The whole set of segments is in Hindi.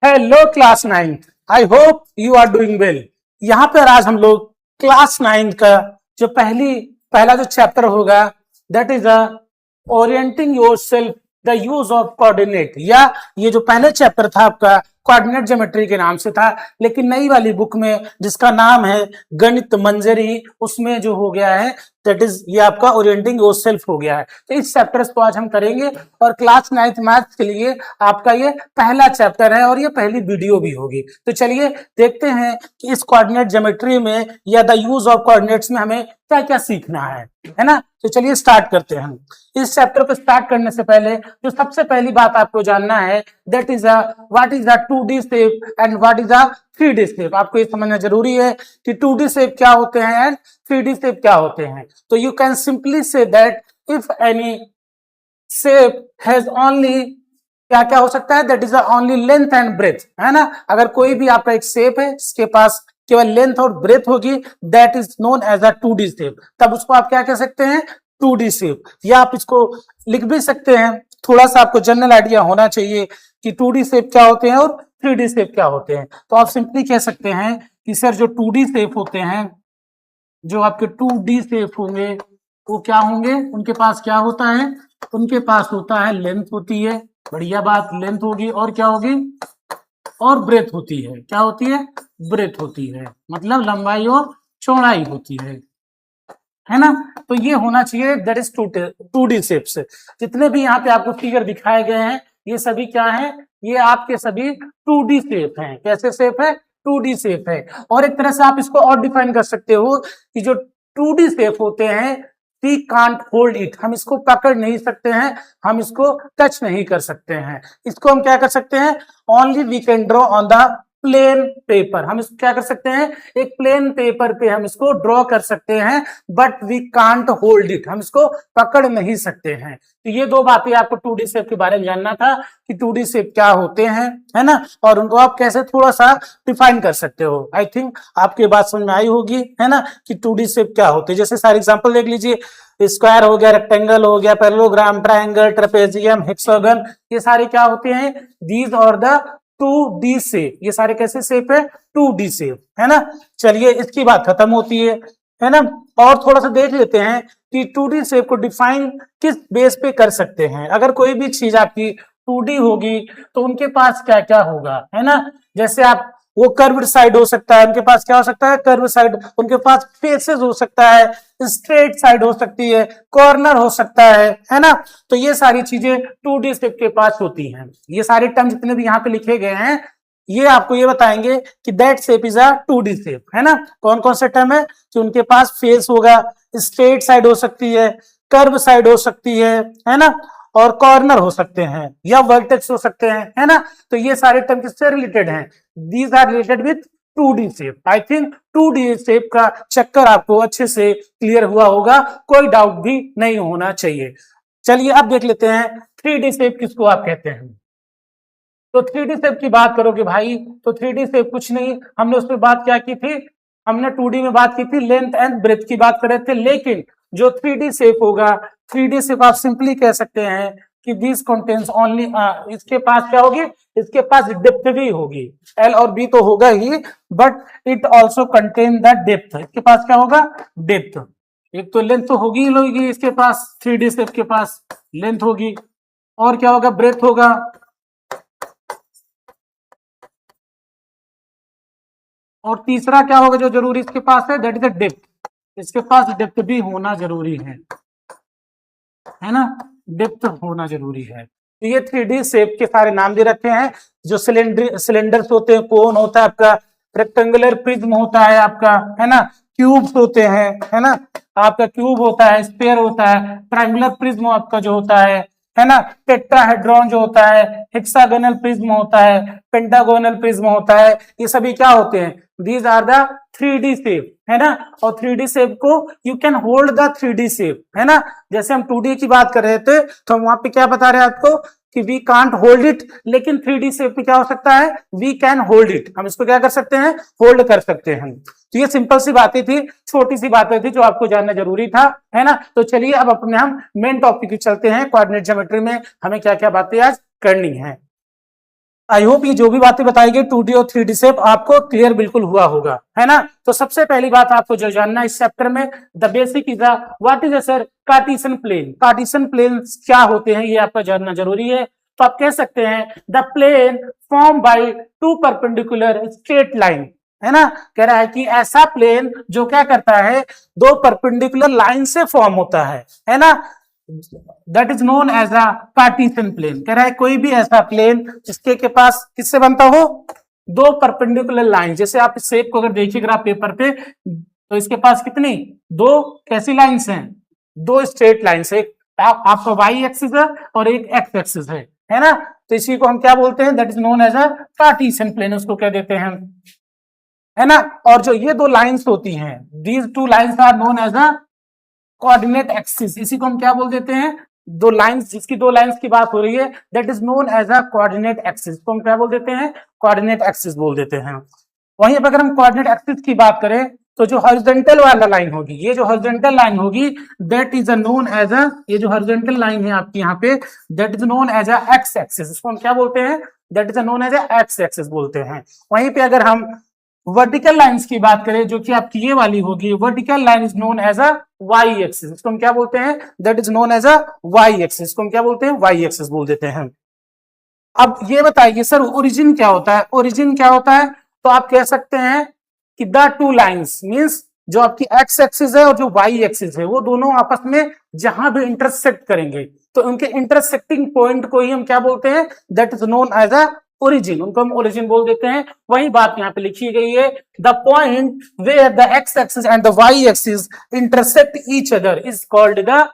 Hello class ninth. I hope you are doing well. यहाँ पर आज हम लोग क्लास नाइन्थ का जो पहला जो चैप्टर होगा that is orienting yourself the use of coordinate, या ये जो पहले चैप्टर था आपका कोऑर्डिनेट ज्योमेट्री के नाम से था, लेकिन नई वाली बुक में जिसका नाम है गणित मंजरी, उसमें जो हो गया है दैट इज ये आपका ओरिएंटिंग योरसेल्फ हो गया है। तो इस चैप्टर को आज हम करेंगे और क्लास नाइन्थ मैथ्स के लिए आपका ये पहला चैप्टर है और ये पहली वीडियो भी होगी। तो चलिए देखते हैं कि इस कोऑर्डिनेट ज्योमेट्री में या द यूज ऑफ कोऑर्डिनेट्स में हमें क्या क्या सीखना है ना। तो चलिए स्टार्ट करते हैं। इस चैप्टर को स्टार्ट करने से पहले जो सबसे पहली बात आपको जानना है that is what is the 2D shape and what is the 3D shape. आपको ये समझना जरूरी है कि 2D शेप क्या होते हैं एंड 3D शेप क्या होते हैं। तो you can simply say that if any shape has only क्या क्या हो सकता है that is only length and breadth, है ना। अगर कोई भी आपका एक शेप है इसके पास केवल लेंथ और ब्रेथ होगी that is known as a 2D shape, तब उसको आप क्या कह सकते हैं 2D शेप। या आप इसको लिख भी सकते हैं, थोड़ा सा आपको जनरल आइडिया होना चाहिए कि 2D शेप क्या होते हैं और 3D शेप क्या होते हैं। तो आप सिंपली कह सकते हैं कि सर जो 2D शेप होते हैं, जो आपके 2D शेप होंगे वो क्या होंगे, उनके पास क्या होता है, उनके पास होता है लेंथ होती है, बढ़िया बात, लेंथ होगी और क्या होगी, और ब्रेथ होती है। क्या होती है, ब्रेथ होती है, मतलब लंबाई और चौड़ाई होती है ना। तो ये होना चाहिए दैट इज 2D शेप्स। जितने भी यहाँ पे आपको फिगर दिखाए गए हैं ये सभी क्या है, ये आपके सभी 2D शेप हैं। कैसे शेप है, 2D शेप है। और एक तरह से आप इसको और डिफाइन कर सकते हो कि जो 2D शेप होते हैं वी कांट होल्ड इट, हम इसको पकड़ नहीं सकते हैं, हम इसको टच नहीं कर सकते हैं। इसको हम क्या कर सकते हैं, only we can draw on the plain paper. हम इसको क्या कर सकते हैं, एक प्लेन पेपर पे हम इसको ड्रॉ कर सकते हैं, but we can't hold it, हम इसको पकड़ नहीं सकते हैं। तो ये दो बातें आपको 2D शेप के बारे में जानना था कि 2D शेप क्या होते हैं, है ना, और उनको आप कैसे थोड़ा सा डिफाइन कर सकते हो। आई थिंक आपकी बात समझ में आई होगी, है ना, कि 2D शेप क्या होते हैं। जैसे सारे एग्जांपल देख लीजिए, स्क्वायर हो गया, रेक्टेंगल हो गया, पैरेललोग्राम, ट्रायंगल, ट्रेपेजियम, हेक्सागन, ये सारे क्या होते हैं, दीज और द 2D शेप। ये सारे कैसे शेप है, 2D शेप, है ना। चलिए इसकी बात खत्म होती है ना। और थोड़ा सा देख लेते हैं कि 2D शेप को डिफाइन किस बेस पे कर सकते हैं। अगर कोई भी चीज आपकी 2D होगी तो उनके पास क्या क्या होगा, है ना। जैसे आप वो कर्व्ड साइड हो सकता है, उनके पास क्या हो सकता है, कर्व साइड, उनके पास फेसेस हो सकता है, स्ट्रेट साइड हो सकती है, कॉर्नर हो सकता है ना। तो ये सारी चीजें 2D शेप के पास होती हैं। ये सारे टर्म जितने भी यहाँ पे लिखे गए हैं ये आपको ये बताएंगे कि that shape is a 2D shape, है ना। कौन कौन से टर्म है कि उनके पास फेस होगा, स्ट्रेट साइड हो सकती है, कर्व साइड हो सकती है ना, और कॉर्नर हो सकते हैं या वर्टेक्स हो सकते हैं, है ना। तो ये सारे टर्म किससे रिलेटेड हैं, these are related with 2D shape. I think 2D shape का चक्कर आपको अच्छे से क्लियर हुआ होगा, कोई डाउट भी नहीं होना चाहिए। चलिए अब देख लेते हैं 3D शेप किसको आप कहते हैं। तो 3D शेप की बात करोगे भाई तो 3D शेप कुछ नहीं, हमने उसमें बात क्या की थी, हमने 2D में बात की थी लेंथ एंड ब्रेथ की बात कर रहे थे। लेकिन जो 3D शेप होगा, 3D शेप आप सिंपली कह सकते हैं कि दिस कंटेन्स ओनली, इसके पास क्या होगी, इसके पास डेप्थ भी होगी, एल और बी तो होगा ही, but it also contain the depth. इसके पास क्या होगा, डेप्थ। एक तो लेंथ तो होगी ही होगी इसके पास, 3D शेप के पास लेंथ होगी, और क्या होगा, ब्रेथ होगा, और तीसरा क्या होगा जो जरूरी इसके पास है, दैट इज द डेप्थ। इसके पास डेप्थ भी होना जरूरी है ना, डेप्थ होना जरूरी है। तो ये 3D शेप के सारे नाम दे रखे हैं। जो सिलेंडर्स होते हैं, कोन होता है आपका, रेक्टेंगुलर प्रिज्म होता है आपका, है ना, क्यूब्स होते हैं, है ना, आपका क्यूब होता है, स्फीयर होता है, ट्रायंगुलर प्रिज्म आपका जो होता है ना, टेट्राहेड्रॉन जो होता है, हेक्सागोनल प्रिज्म होता है, पेंटागोनल प्रिज्म होता है, ये सभी क्या होते हैं, these are the 3D shape, है ना। और 3D शेप को you can hold the 3D shape, है ना। जैसे हम 2D की बात कर रहे थे तो हम वहां पे क्या बता रहे हैं आपको कि वी कांट होल्ड इट, लेकिन 3D शेप में क्या हो सकता है, वी कैन होल्ड इट, हम इसको क्या कर सकते हैं, होल्ड कर सकते हैं। तो ये सिंपल सी बातें थी, छोटी सी बातें थी जो आपको जानना जरूरी था, है ना। तो चलिए अब अपने हम मेन टॉपिक चलते हैं, कोऑर्डिनेट ज्योमेट्री में हमें क्या क्या बातें आज करनी है। आई होप ये जो भी बातें बताई गई 2D और 3D शेप आपको क्लियर बिल्कुल हुआ होगा, है ना। तो सबसे पहली बात आपको जो जानना है इस चैप्टर में, the basic is what is sir Cartesian plane. Cartesian plane क्या होते हैं ये आपका जानना जरूरी है। तो आप कह सकते हैं the plane form by two perpendicular straight line, है ना। कह रहा है कि ऐसा प्लेन जो क्या करता है, दो परपेंडिकुलर लाइन से फॉर्म होता है ना, that is known as a Cartesian plane. कह रहा है कोई भी ऐसा प्लेन जिसके के पास किससे बनता हो, दो परपेंडिकुलर लाइन। जैसे आप इस शेप को अगर देखिएगा पेपर पे, तो इसके पास कितनी, दो कैसी लाइंस हैं, दो स्ट्रेट लाइंस, एक आपका वाई एक्सिस है और एक एक्स एक्सिस है ना। तो इसी को हम क्या बोलते हैं, that is known as a Cartesian plane, उसको क्या देते हैं, है ना। और जो ये दो लाइंस होती हैं, these two lines are known as a coordinate axis. इसी को हम क्या बोल देते हैं, दो लाइंस, जिसकी दो लाइंस की बात हो रही है, that is known as a coordinate axis. तो हम क्या बोल देते हैं, कोऑर्डिनेट एक्सिस बोल देते हैं। वहीं पर अगर हम कोऑर्डिनेट एक्सिस की बात करें, तो जो हॉरिजॉन्टल वाला लाइन होगी, ये जो हॉरिजॉन्टल लाइन होगी, that is known as a, ये जो हॉरिजॉन्टल लाइन है आपकी यहाँ पे, that is known as a x axis. इसको हम क्या बोलते हैं, that is known as a x axis बोलते हैं। वहीं पे अगर हम वर्टिकल लाइंस की बात करें, जो कि आपकी ये वाली होगी, vertical line is known as a y axis. इसको हम क्या बोलते हैं, that is known as a y axis. इसको हम क्या बोलते हैं, वाई एक्सिस बोल देते हैं। अब ये बताइए सर ओरिजिन क्या होता है, ओरिजिन क्या होता है। तो आप कह सकते हैं कि द टू लाइंस मींस जो आपकी एक्स एक्सिस है और जो वाई एक्सिस है, वो दोनों आपस में जहां भी इंटरसेक्ट करेंगे, तो उनके इंटरसेक्टिंग पॉइंट को ही हम क्या बोलते हैं, that is known as a origin. उनको हम ओरिजिन बोल देते हैं। वही बात यहाँ पे लिखी गई है, the point where the x axis and the y axis intersect each other is called the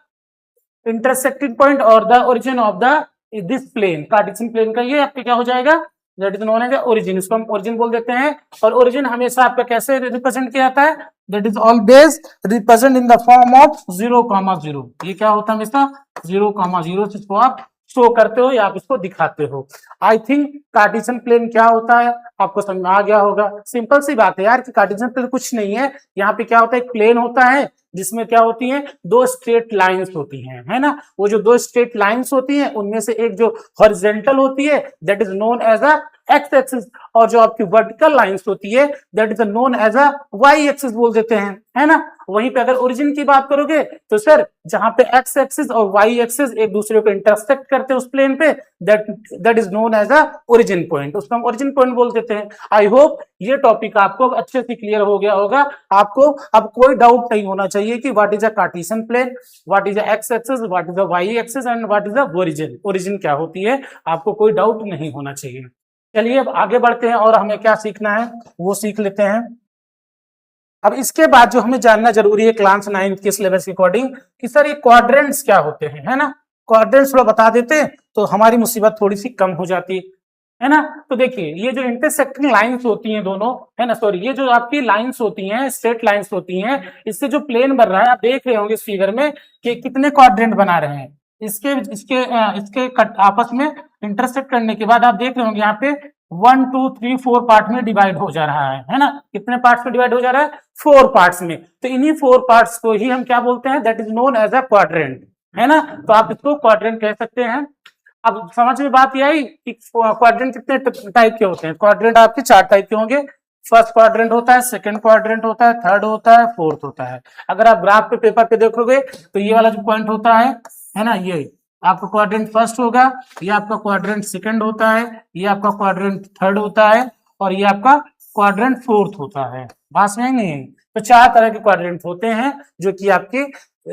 intersecting point और the origin of the this plane. Cartesian plane का ये आपका क्या हो जाएगा, that is known as origin. इसको हम ओरिजिन बोल देते हैं। और ओरिजिन हमेशा आपका कैसे रिप्रेजेंट किया जाता है, that is always represent in the form of 0,0। ये क्या होता है हमेशा 0,0, जिसको आप शो करते हो या आप इसको दिखाते हो। आई थिंक कार्टेशियन प्लेन क्या होता है आपको समझ में आ गया होगा। सिंपल सी बात है यार कि कार्टेशियन प्लेन कुछ नहीं है, यहाँ पे क्या होता है, एक प्लेन होता है जिसमें क्या होती हैं, दो स्ट्रेट लाइंस होती हैं, है ना। वो जो दो स्ट्रेट लाइंस होती हैं, उनमें से एक जो हॉरिजॉन्टल होती है, that is known as a x axis, और जो आपकी वर्टिकल लाइंस होती है, that is known as a y axis बोल देते हैं, है ना। वहीं पे अगर ओरिजिन की बात करोगे, तो सर जहां पे एक्स एक्सिस और वाई एक्सिस एक दूसरे को इंटरसेक्ट करते हैं उस प्लेन पे, that is known as a origin point, उसको हम ओरिजिन पॉइंट बोल देते हैं। आई होप ये टॉपिक आपको अच्छे से क्लियर हो गया होगा। आपको अब कोई डाउट नहीं होना चाहिए कि what is a Cartesian plane, what is a x axis, what is a y axis and what is a origin, origin क्या होती है, आपको कोई डाउट नहीं होना चाहिए। चलिए अब आगे बढ़ते हैं और हमें क्या सीखना है वो सीख लेते हैं। अब इसके बाद जो हमें जानना जरूरी है क्लास 9 के सिलेबस के अकॉर्डिंग, कि सर ये क्वाड्रेंट्स क्या होते हैं, है ना। क्वाड्रेंट्स थोड़ा बता देते तो हमारी मुसीबत थोड़ी सी कम हो जाती है ना। तो देखिए ये जो इंटरसेक्टिंग लाइंस होती हैं दोनों, है ना, सॉरी ये जो आपकी लाइंस होती हैं, स्ट्रेट लाइंस होती हैं, इससे जो प्लेन बन रहा है, आप देख रहे होंगे इस फिगर में कि कितने क्वाड्रेंट बना रहे हैं। इसके इसके इसके आपस में इंटरसेक्ट करने के बाद आप देख रहे होंगे यहाँ पे 1 2 3 4 पार्ट में डिवाइड हो जा रहा है ना। कितने पार्ट्स में डिवाइड हो जा रहा है, 4 पार्ट्स में। तो इन्हीं 4 पार्ट्स को ही हम क्या बोलते हैं, that is known as a quadrant, है ना। तो आप इसको क्वाड्रेंट कह सकते हैं। अब समझ में बात ये आई कि क्वाड्रेंट कितने टाइप के होते हैं। क्वाड्रेंट आपके 4 टाइप के होंगे। फर्स्ट क्वाड्रेंट होता है, सेकंड क्वाड्रेंट होता है, थर्ड होता है, फोर्थ होता है। अगर आप ग्राफ पे पेपर पे देखोगे तो ये वाला जो पॉइंट होता है ना, ये आपका क्वाड्रेंट फर्स्ट होगा, ये आपका क्वाड्रेंट सेकंड होता है, ये आपका क्वाड्रेंट थर्ड होता है, और ये आपका क्वाड्रेंट फोर्थ होता है। बात समझ नहीं। तो 4 तरह के क्वाड्रेंट होते हैं जो कि आपके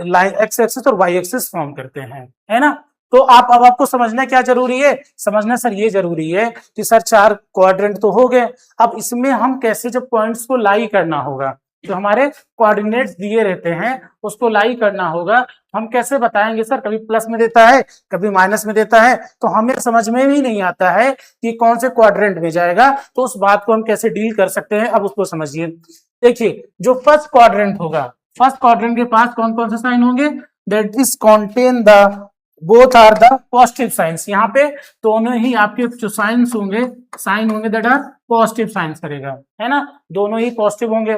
लाइन एक्स एक्सिस और वाई एक्सिस फॉर्म करते हैं, है ना। तो अब आपको समझना क्या जरूरी है, समझना सर ये जरूरी है कि सर 4 क्वाड्रेंट तो हो गए, अब इसमें हम कैसे जब पॉइंट्स को लाई करना होगा, जो हमारे कोऑर्डिनेट्स दिए रहते हैं उसको लाई करना होगा। हम कैसे बताएंगे सर, कभी प्लस में देता है कभी माइनस में देता है, तो हमें समझ में भी नहीं आता है कि कौन से क्वाड्रेंट में जाएगा। तो उस बात को हम कैसे डील कर सकते हैं, अब उसको समझिए। देखिए जो फर्स्ट क्वाड्रेंट होगा, फर्स्ट क्वाड्रेंट के पास कौन कौन से साइन होंगे, that is contain the both are the positive signs. यहाँ पे दोनों ही आपके जो साइंस होंगे, साइन होंगे दैट आर पॉजिटिव साइंस करेगा, है ना, दोनों ही पॉजिटिव होंगे।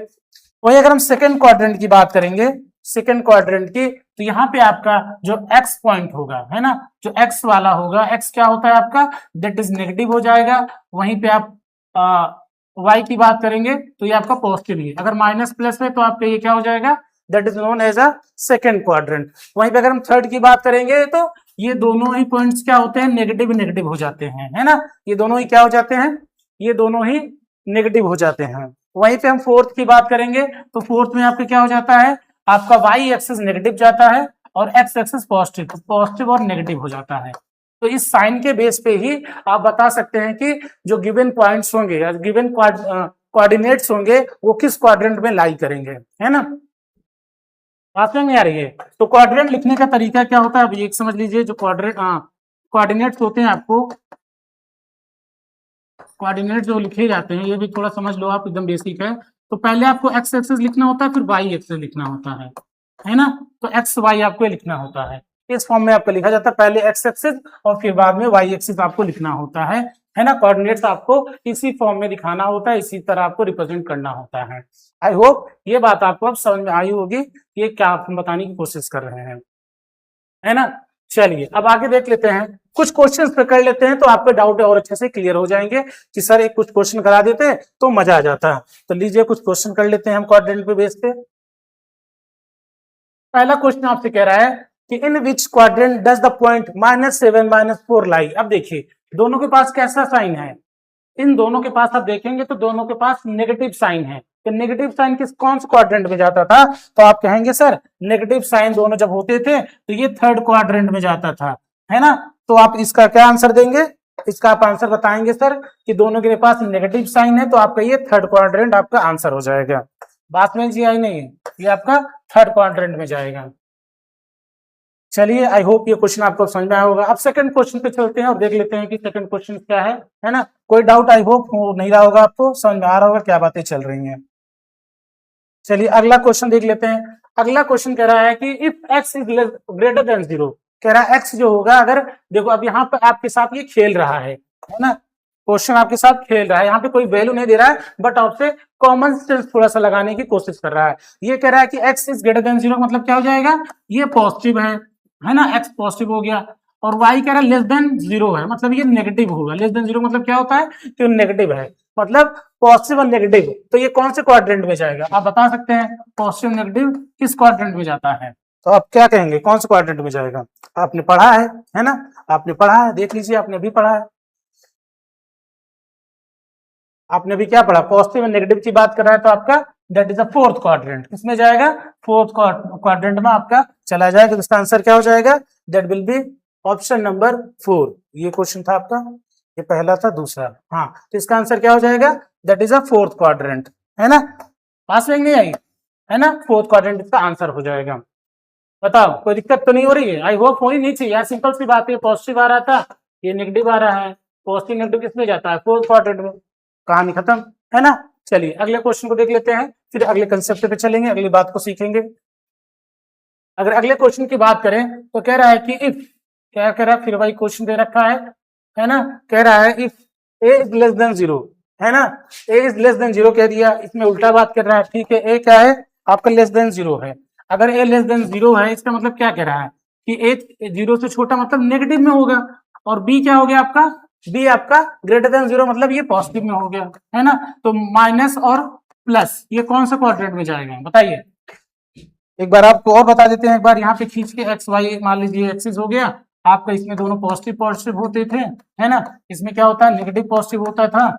वही अगर हम सेकंड क्वाड्रेंट की बात करेंगे, सेकेंड क्वाड्रेंट की, तो यहाँ पे आपका जो एक्स पॉइंट होगा, है ना, जो एक्स वाला होगा, एक्स क्या होता है आपका, दैट इज नेगेटिव हो जाएगा। वहीं पे आप वाई की बात करेंगे तो ये आपका पॉजिटिव है। अगर माइनस प्लस है तो आपका ये क्या हो जाएगा, that is known as a second quadrant. वहीं पे अगर हम थर्ड की बात करेंगे तो ये दोनों ही पॉइंट्स क्या होते हैं, नेगेटिव नेगेटिव हो जाते हैं, है ना, ये दोनों ही क्या हो जाते हैं, ये दोनों ही नेगेटिव हो जाते हैं। वहीं पे हम फोर्थ की बात करेंगे तो फोर्थ में आपका क्या हो जाता है, आपका वाई एक्सिस नेगेटिव जाता है और एक्स एक्सिस पॉजिटिव, तो पॉजिटिव और नेगेटिव हो जाता है। तो इस साइन के बेस पे ही आप बता सकते हैं कि जो गिवन पॉइंट्स होंगे या गिवन कोऑर्डिनेट्स होंगे वो किस क्वाड्रेंट में लाई करेंगे, है ना, बात में नहीं आ रही है। तो क्वाड्रेंट लिखने का तरीका क्या होता है, अब एक समझ लीजिए, जो कोऑर्डिनेट्स होते हैं, आपको कोऑर्डिनेट जो लिखे जाते हैं ये भी थोड़ा समझ लो आप, एकदम बेसिक है। तो पहले आपको एक्स एक्सिस लिखना होता है, फिर वाई एक्सिस लिखना होता है ना, तो एक्स वाई आपको लिखना होता है, इस फॉर्म में आपको लिखा जाता है, पहले एक्स एक्सिस और फिर बाद में वाई एक्सिस आपको लिखना होता है ना, कोऑर्डिनेट्स आपको इसी फॉर्म में दिखाना होता है, इसी तरह आपको रिप्रेजेंट करना होता है। आई होप ये बात आपको अब समझ में आई होगी, ये क्या आप बताने की कोशिश कर रहे हैं, है ना। चलिए अब आगे देख लेते हैं, कुछ क्वेश्चन पे कर लेते हैं तो आपके डाउट और अच्छे से क्लियर हो जाएंगे कि सर एक कुछ क्वेश्चन करा देते हैं तो मजा आ जाता है। तो लीजिए कुछ क्वेश्चन कर लेते हैं हम क्वाड्रेंट पे बेस पे। पहला क्वेश्चन आपसे कह रहा है कि in which quadrant does the point -7 -4 lie. अब देखिए दोनों के पास कैसा साइन है, इन दोनों के पास आप देखेंगे तो दोनों के पास नेगेटिव साइन है। तो नेगेटिव साइन किस कौन से क्वाड्रेंट में जाता था, तो आप कहेंगे सर नेगेटिव साइन दोनों जब होते थे तो ये थर्ड क्वाड्रेंट में जाता था, है ना। तो आप इसका क्या आंसर देंगे, इसका आप आंसर बताएंगे सर कि दोनों के पास नेगेटिव साइन है, तो आपका ये थर्ड क्वाड्रेंट आपका आंसर हो जाएगा। बात में जी आई नहीं है, ये आपका थर्ड क्वाड्रेंट में जाएगा। चलिए आई होप ये क्वेश्चन आपको समझ में आया होगा। अब सेकंड क्वेश्चन पे चलते हैं और देख लेते हैं कि सेकंड क्वेश्चन क्या है ना। कोई डाउट आई होप नहीं रहा होगा, आपको समझ में आ रहा होगा क्या बातें चल रही हैं। चलिए अगला क्वेश्चन देख लेते हैं। अगला क्वेश्चन कह रहा है कि if x is greater than 0, कह रहा है एक्स जो होगा, अगर देखो अब यहाँ पर आपके साथ ये खेल रहा है ना, क्वेश्चन आपके साथ खेल रहा है, यहाँ पे कोई वैल्यू नहीं दे रहा है बट आपसे कॉमन सेंस थोड़ा सा लगाने की कोशिश कर रहा है। ये कह रहा है कि एक्स इज ग्रेटर देन 0 मतलब क्या हो जाएगा, ये पॉजिटिव है ना, एक्स पॉजिटिव हो गया, और वाई कह रहा है लेस देन 0 है मतलब ये नेगेटिव होगा। लेस देन 0 मतलब क्या होता है कि नेगेटिव है, मतलब पॉजिटिव और नेगेटिव, तो ये कौन से क्वाड्रेंट में जाएगा, आप बता सकते हैं पॉजिटिव नेगेटिव किस क्वाड्रेंट में जाता है, तो आप क्या कहेंगे कौन से क्वाड्रेंट में जाएगा। आपने पढ़ा है ना, आपने पढ़ा है, देख लीजिए आपने भी पढ़ा है, आपने भी क्या पढ़ा, पॉजिटिव और नेगेटिव की बात कर रहा है, तो आपका that is a fourth quadrant, किसमें जाएगा, फोर्थ क्वाड्रेंट में आपका चला जाएगा। तो इसका आंसर क्या हो जाएगा, that will B option number 4। ये क्वेश्चन था आपका, ये पहला था, दूसरा, हाँ, तो इसका आंसर क्या हो जाएगा, that is a fourth quadrant, है ना, पास में नहीं आई, है ना, फोर्थ क्वाड्रेंट इसका आंसर हो जाएगा। बताओ कोई दिक्कत तो नहीं हो रही है, आई होप होनी नहीं चाहिए यार, सिंपल सी बात है, पॉजिटिव आ रहा था, ये नेगेटिव आ रहा है, पॉजिटिव नेगेटिव किसमें जाता है, फोर्थ क्वाड्रेंट में, कहानी खत्म, है ना। चलिए अगले क्वेश्चन को देख लेते हैं, फिर अगले कंसेप्ट पे चलेंगे, अगली बात को सीखेंगे। अगर अगले क्वेश्चन की बात करें तो कह रहा है कि इफ, क्या कह रहा है, फिर वही क्वेश्चन दे रखा है ना, कह रहा है if A is less than 0, है ना, ए इज लेस देन 0 कह दिया, इसमें उल्टा बात कर रहा है, ठीक है, ए क्या है आपका लेस देन 0 है। अगर ए लेस देन 0 है इसका मतलब क्या कह रहा है कि ए 0 से छोटा मतलब नेगेटिव में होगा, और बी क्या हो गया आपका, बी आपका ग्रेटर देन 0 मतलब ये पॉजिटिव में हो गया, है ना। तो माइनस और प्लस ये कौन सा क्वाड्रेंट में जाएगा बताइए, एक बार आपको और बता देते हैं, एक बार यहाँ पे खींच के एक्स वाई मान लीजिए एक्सिस हो गया आपका, इसमें दोनों पॉजिटिव पॉजिटिव होते थे, है ना, इसमें क्या होता है नेगेटिव पॉजिटिव होता था,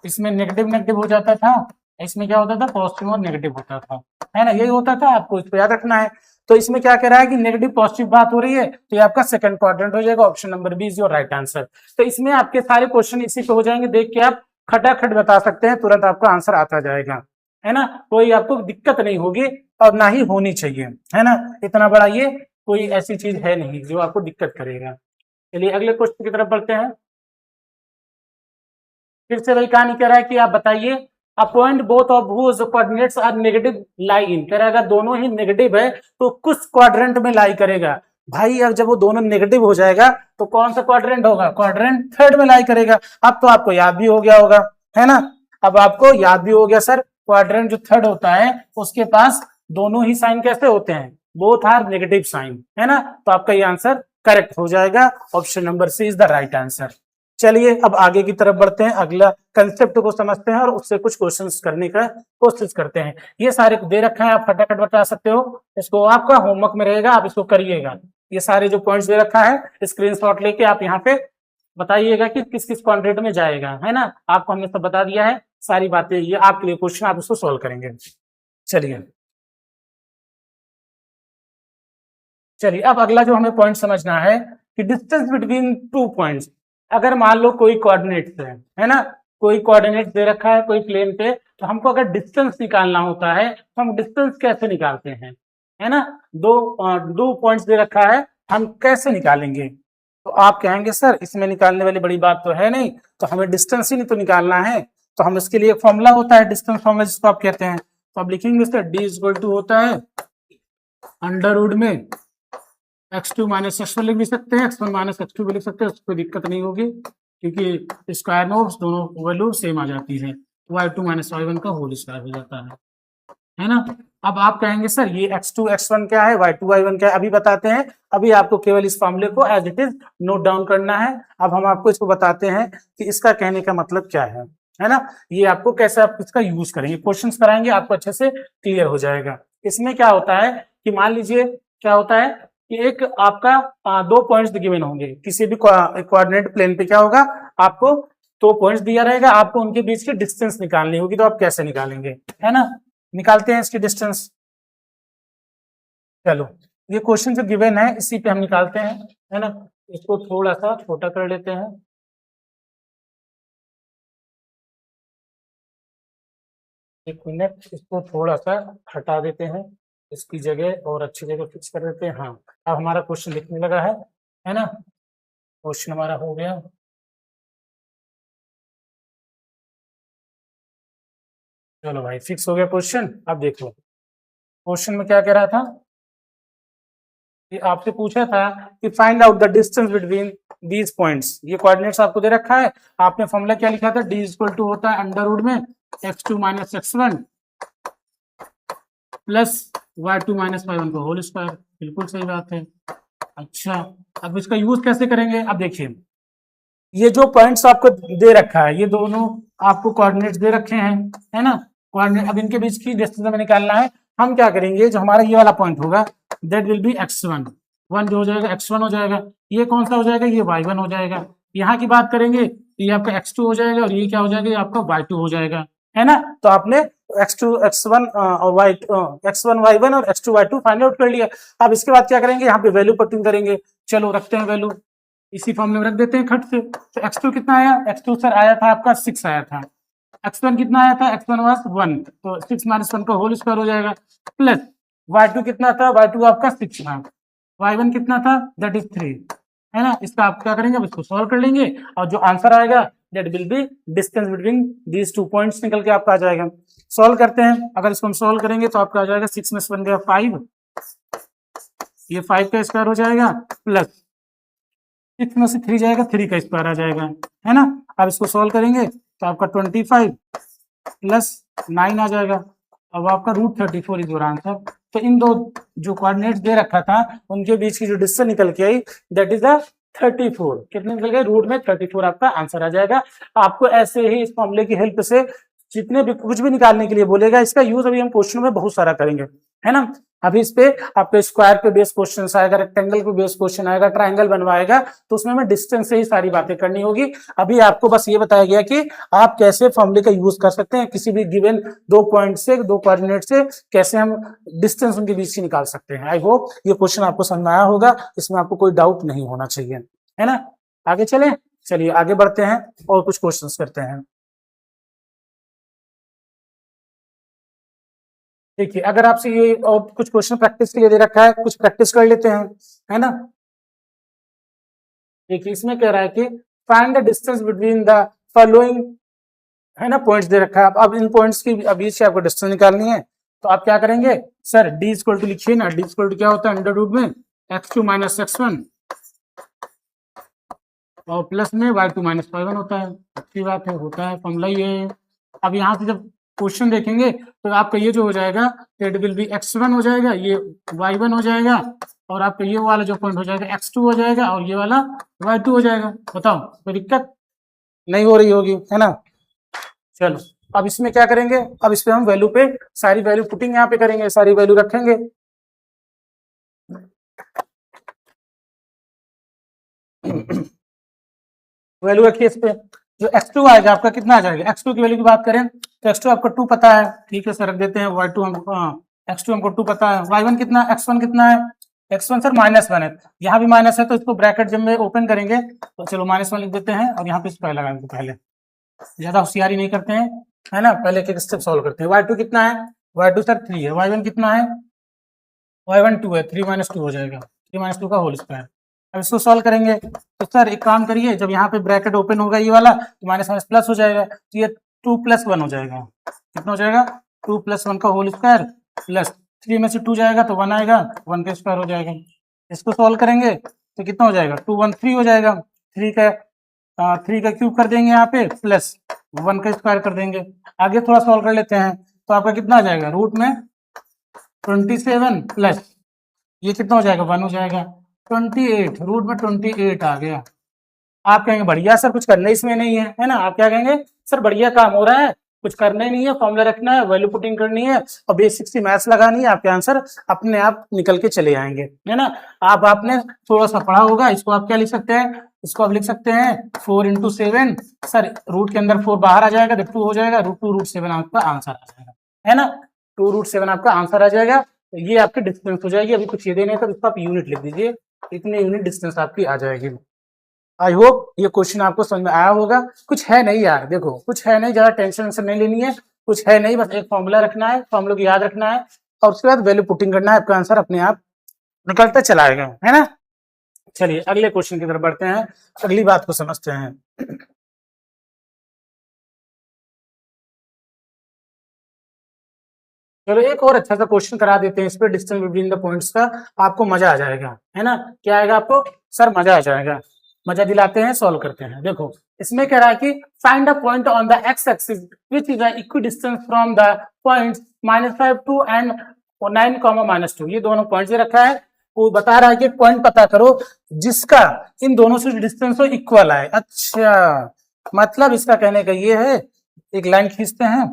इसमें नेगेटिव नेगेटिव हो जाता था, इसमें क्या होता था पॉजिटिव और नेगेटिव होता था, है ना, यही होता था, आपको इसको याद रखना है। तो इसमें क्या कह रहा है कि नेगेटिव पॉजिटिव बात हो रही है, तो ये आपका सेकंड क्वाड्रेंट हो जाएगा, option number B is your right answer. तो इसमें आपके सारे क्वेश्चन इसी पे हो जाएंगे, देख के आप खटाखट बता सकते हैं, तुरंत आपका आंसर आता जाएगा, है ना, कोई आपको दिक्कत नहीं होगी और ना ही होनी चाहिए, है ना, इतना बड़ा ये कोई ऐसी चीज है नहीं जो आपको दिक्कत करेगा। चलिए अगले क्वेश्चन की तरफ बढ़ते हैं। फिर से वही कहानी कह रहा है कि आप बताइए a point both of whose coordinates are negative lie in, कह रहा है अगर दोनों ही नेगेटिव है तो कुछ क्वाड्रेंट में लाई करेगा। भाई अब जब वो दोनों नेगेटिव हो जाएगा तो कौन सा क्वाड्रेंट होगा, क्वाड्रेंट थर्ड में लाई करेगा। अब तो आपको याद भी हो गया होगा, है ना, अब आपको याद भी हो गया सर, क्वाड्रेंट जो थर्ड होता है उसके पास दोनों ही साइन कैसे होते हैं, बोथ आर नेगेटिव साइन, है ना। तो आपका ये आंसर करेक्ट हो जाएगा, option number C is the right answer. चलिए अब आगे की तरफ बढ़ते हैं, अगला कंसेप्ट को समझते हैं और उससे कुछ क्वेश्चंस करने का कोशिश करते हैं। ये सारे दे रखे हैं, आप फटाफट बता सकते हो, इसको आपका होमवर्क में रहेगा, आप इसको करिएगा। ये सारे जो पॉइंट्स दे रखा है स्क्रीनशॉट लेके आप यहाँ पे बताइएगा कि किस किस क्वाड्रेंट में जाएगा, है ना। आपको हमने सब बता दिया है सारी बातें, ये आपके लिए क्वेश्चन, आप उसको सॉल्व करेंगे। चलिए अब अगला जो हमें पॉइंट समझना है कि डिस्टेंस बिटवीन टू पॉइंट्स। अगर मान लो कोई कोऑर्डिनेट है ना, कोई कोऑर्डिनेट दे रखा है कोई प्लेन पे, तो हमको अगर डिस्टेंस निकालना होता है तो हम डिस्टेंस कैसे निकालते हैं, है ना। दो पॉइंट्स दे रखा है, हम कैसे निकालेंगे। तो आप कहेंगे सर इसमें निकालने वाली बड़ी बात तो है नहीं, तो हमें डिस्टेंस ही नहीं तो निकालना है। तो हम इसके लिए एक फॉर्मूला होता है, डिस्टेंस फॉर्मूला जिसको आप कहते हैं, तो आप लिखेंगे sir D is equal to होता है अंडर रूट में x2 माइनस x1 लिख भी सकते हैं, x1 माइनस x2 भी लिख सकते हैं, उसको कोई दिक्कत नहीं होगी क्योंकि स्क्वायर में दोनों वैल्यू सेम आ जाती है, y2 माइनस y1 का होल स्क्वायर हो जाता है ना। अब आप कहेंगे सर ये x2 x1 क्या है, y2 y1 क्या है, अभी बताते हैं। अभी आपको केवल इस फॉर्मूले को as it is note down करना है। अब हम आपको इसको बताते हैं कि इसका कहने का मतलब क्या है ना। ये आपको कैसे आप इसका यूज करेंगे, क्वेश्चन कराएंगे, आपको अच्छे से क्लियर हो जाएगा। इसमें क्या होता है कि मान लीजिए क्या होता है कि एक आपका दो पॉइंट्स गिवन होंगे किसी भी कोऑर्डिनेट प्लेन पे, क्या होगा आपको दो पॉइंट्स दिया रहेगा, आपको उनके बीच की डिस्टेंस निकालनी होगी। तो आप कैसे निकालेंगे, है ना, निकालते हैं इसकी डिस्टेंस। चलो ये क्वेश्चन जो गिवन है इसी पे हम निकालते हैं, है ना। इसको थोड़ा सा छोटा कर लेते हैं, एक मिनट, इसको थोड़ा सा हटा देते हैं इसकी जगह और अच्छी जगह फिक्स कर देते हैं। हाँ अब हमारा क्वेश्चन लिखने लगा है ना, क्वेश्चन हमारा हो गया। चलो भाई फिक्स हो गया क्वेश्चन। अब देखो क्वेश्चन में क्या कह रहा था कि आपसे पूछा था कि find out the distance between these points. ये कोऑर्डिनेट्स आपको दे रखा है, आपने फॉर्मूला क्या लिखा था, डी इक्वल टू होता है अंडर रूट में x2 minus x1 plus y2 minus y1 का होल स्क्वायर। बिल्कुल सही बात है। अच्छा अब इसका यूज कैसे करेंगे, अब देखिए ये जो पॉइंट्स आपको दे रखा है ये दोनों आपको कोऑर्डिनेट्स दे रखे हैं, है ना। कोऑर्डिनेट अब इनके बीच की डिस्टेंस हमें निकालना है। हम क्या करेंगे, जो हमारा ये वाला पॉइंट होगा that will B x1, one जो हो जाएगा x1 हो जाएगा, ये कौन सा हो जाएगा, ये y1 हो जाएगा। यहाँ की बात करेंगे तो ये आपका x2 हो जाएगा और ये क्या हो जाएगा, ये आपका y2 हो जाएगा, है ना। तो आपने x2 x1 और x1 y1 और x2 y2 फाइंड आउट कर लिया। अब इसके बाद क्या करेंगे, यहाँ पे वैल्यू पुटिंग करेंगे। चलो रखते हैं वैल्यू, इसी फॉर्मूले में रख देते हैं खट से। तो x2 कितना आया, x2 सर आया था आपका 6 आया था। x1 कितना आया था, x1 वाज 1, तो 6 माइनस 1 का होल स्क्वायर हो जाएगा, प्लस y2 कितना था, y2 आपका 6 था, y1 कितना था दैट इज 3, है ना। इसका आप क्या करेंगे, अब इसको सॉल्व कर लेंगे और जो आंसर आएगा that will B distance between these two points निकल के आपका आ जाएगा। सॉल्व करते हैं, अगर इसको हम सॉल्व करेंगे तो आपका आ जाएगा 6 में से बन गया 5, ये 5 का स्क्वायर हो जाएगा, प्लस 6 में से 3 जाएगा, 3 का स्क्वायर आ जाएगा, है ना। अब इसको सॉल्व करेंगे तो आपका 25 प्लस 9 आ जाएगा। अब आपका रूट 34 इज योर आंसर। तो इन दो जो कोऑर्डिनेट्स दे रखा था उनके बीच की जो डिस्टेंस निकल के आई दैट इज द 34। कितने निकल गए, रूट में 34 आपका आंसर आ जाएगा। आपको ऐसे ही इस फॉर्मूले की हेल्प से जितने भी कुछ भी निकालने के लिए बोलेगा, इसका यूज अभी हम क्वेश्चन में बहुत सारा करेंगे, है ना। अभी इस पे आपके स्क्वायर पे बेस क्वेश्चन आएगा, रेक्टेंगल पे बेस क्वेश्चन आएगा, ट्राइंगल बनवाएगा, तो उसमें हमें डिस्टेंस से ही सारी बातें करनी होगी। अभी आपको बस ये बताया गया कि आप कैसे फॉर्मूले का यूज कर सकते हैं, किसी भी गिवन दो पॉइंट से, दो कोऑर्डिनेट से कैसे हम डिस्टेंस उनके बीच की निकाल सकते हैं। आई होप ये क्वेश्चन आपको समझ आया होगा, इसमें आपको कोई डाउट नहीं होना चाहिए, है ना। आगे चले, चलिए आगे बढ़ते हैं और कुछ क्वेश्चन करते हैं। देखिए अगर आपसे ये और कुछ क्वेश्चन प्रैक्टिस के लिए दे रखा है, कुछ प्रैक्टिस कर लेते हैं, है ना। देखिए इसमें कह रहा है कि find the distance between the following, है ना, पॉइंट्स दे रखा है। अब इन पॉइंट्स की बीच से आपको डिस्टेंस निकालनी है। तो आप क्या करेंगे सर, डी इक्वल टू लिखिए ना, डी इक्वल टू क्या होता है अंडर रूट में x2 माइनस x1 और प्लस में y2 माइनस y1 होता है। अच्छी बात है, होता है फॉर्मूला ये। अब यहाँ से जब क्वेश्चन देखेंगे तो आपका ये जो हो जाएगा इट विल बी x1 हो जाएगा, ये y1 हो जाएगा, और आपका ये वाला जो पॉइंट हो जाएगा x2 हो जाएगा, और ये वाला y2 हो जाएगा। बताओ कोई दिक्कत नहीं हो रही होगी, है ना। चलो अब इसमें क्या करेंगे, अब इस पे हम वैल्यू पे सारी वैल्यू पुटिंग यहाँ पे करेंगे, सारी वैल्यू रखेंगे। वैल्यू रखिए इस पे, जो x2 आएगा आपका कितना आ जाएगा, x2 की वैल्यू की बात करें तो x2 आपको 2 पता है, ठीक है सर रख देते हैं, y2 हमको x2 हमको 2 पता है, y1 कितना, x1 कितना है, x1 सर -1 है, यहाँ भी माइनस है तो इसको ब्रैकेट जब में ओपन करेंगे तो चलो -1 लिख देते हैं, और यहाँ पे स्क्वायर लगा देते पहले, ज्यादा होशियारी नहीं करते हैं, है ना, पहले एक स्टेप सॉल्व करते हैं। y2 कितना है, y2 सर 3 है, y1 कितना है, y1 2 है, 3 - 2 हो जाएगा, 3 - 2 का होल स्क्वायर। अब इसको सॉल्व करेंगे तो सर एक काम करिए, जब यहाँ पे ब्रैकेट ओपन होगा ये वाला तो माइनस माइनस प्लस हो जाएगा, तो ये 2 + 1 हो जाएगा, कितना हो जाएगा, 2 + 1 का होल स्क्वायर प्लस 3 में से 2 जाएगा तो 1 आएगा, 1 का स्क्वायर हो जाएगा। इसको सॉल्व करेंगे तो कितना हो जाएगा, 2 1 3 हो जाएगा, 3 का क्यूब कर देंगे यहाँ पे प्लस 1 का स्क्वायर कर देंगे। आगे थोड़ा सॉल्व कर लेते हैं तो आपका कितना आ जाएगा, रूट में 27 प्लस ये कितना हो जाएगा, 1 हो जाएगा, 28, रूट में 28 आ गया। आप कहेंगे बढ़िया सर कुछ करना इसमें नहीं है ना, आप क्या कहेंगे सर बढ़िया काम हो रहा है, कुछ करना ही नहीं है, फॉर्मूला रखना है, वैल्यू पुटिंग करनी है और बेसिक सी मैथ्स लगानी है, आपके आंसर अपने आप निकल के चले आएंगे, है ना। आप आपने थोड़ा सा पढ़ा होगा, इसको आप क्या लिख सकते हैं, इसको आप लिख सकते हैं 4 × 7, सर रूट के अंदर 4 बाहर आ जाएगा, 2 हो जाएगा, √2 √7 आपका आंसर आ जाएगा, है ना, 2 √7 आपका आंसर आ जाएगा। तो ये आपकी डिस्टेंस हो जाएगी, अभी कुछ ये देने तो इसको आप यूनिट लिख दीजिए, इतने यूनिट डिस्टेंस आपकी आ जाएगी। आई होप ये क्वेश्चन आपको समझ में आया होगा। कुछ है नहीं यार, देखो कुछ है नहीं, ज्यादा टेंशन से नहीं लेनी है, कुछ है नहीं, बस एक फॉर्मूला रखना है, फॉर्मूला को याद रखना है और उसके बाद वैल्यू पुटिंग करना है, आपका आंसर अपने आप निकलता चला आएगा, है ना। चलिए अगले क्वेश्चन की तरफ बढ़ते हैं, अगली बात को समझते हैं। चलो एक और अच्छा सा क्वेश्चन करा देते हैं इस पे, डिस्टेंस बिटवीन द पॉइंट्स का, आपको मजा आ जाएगा, है ना। क्या आएगा आपको, सर मजा आ जाएगा, मजा दिलाते हैं, सॉल्व करते हैं। देखो इसमें कह रहा है कि find a point on the x axis which is equi distance from the points -5 2 and 9, -2, ये दोनों पॉइंट्स रखा है, वो बता रहा है कि पॉइंट पता करो जिसका इन दोनों से डिस्टेंस हो इक्वल आए। अच्छा मतलब इसका कहने का ये है, एक लाइन खींचते हैं,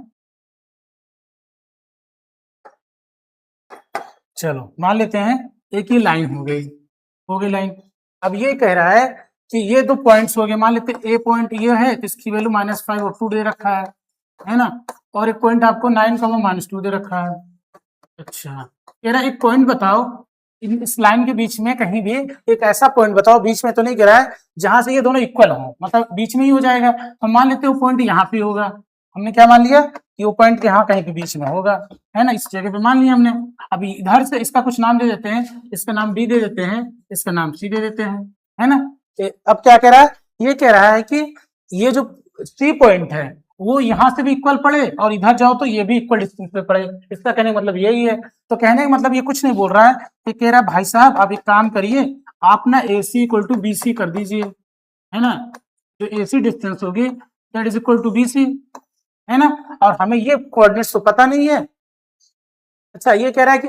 चलो मान लेते हैं एक ही लाइन हो गई लाइन। अब ये कह रहा है कि ये दो पॉइंट्स हो गए, मान लेते हैं ए पॉइंट ये है तो इसकी वैल्यू -5 और 2 दे रखा है ना, और एक पॉइंट आपको 9, -2 दे रखा है। अच्छा कह रहा है एक पॉइंट बताओ इस लाइन के बीच में, कहीं भी एक ऐसा पॉइंट बताओ, बीच में तो नहीं कह रहा है, जहां से ये दोनों इक्वल हो, मतलब बीच में ही हो जाएगा। हम मान लेते हैं वो पॉइंट यहाँ पे होगा, हमने क्या मान लिया कि वो पॉइंट यहाँ कहीं पे बीच में होगा, है ना, इस जगह पे मान लिया हमने। अभी इधर से इसका कुछ नाम दे देते हैं, इसका नाम बी दे देते हैं, इसका नाम सी दे देते हैं, है ना। अब क्या कह रहा है, ये कह रहा है कि ये जो सी पॉइंट है वो यहाँ से भी इक्वल पड़े और इधर जाओ तो ये भी इक्वल डिस्टेंस पे पड़े, इसका कहने का मतलब यही है। तो कहने का मतलब ये कुछ नहीं बोल रहा है, ये कह रहा है भाई साहब आप एक काम करिए, आप ना AC = BC कर दीजिए, है ना, जो AC डिस्टेंस होगी that is equal to BC, है ना। और हमें ये कोऑर्डिनेट्स तो पता नहीं है। अच्छा ये कह रहा है कि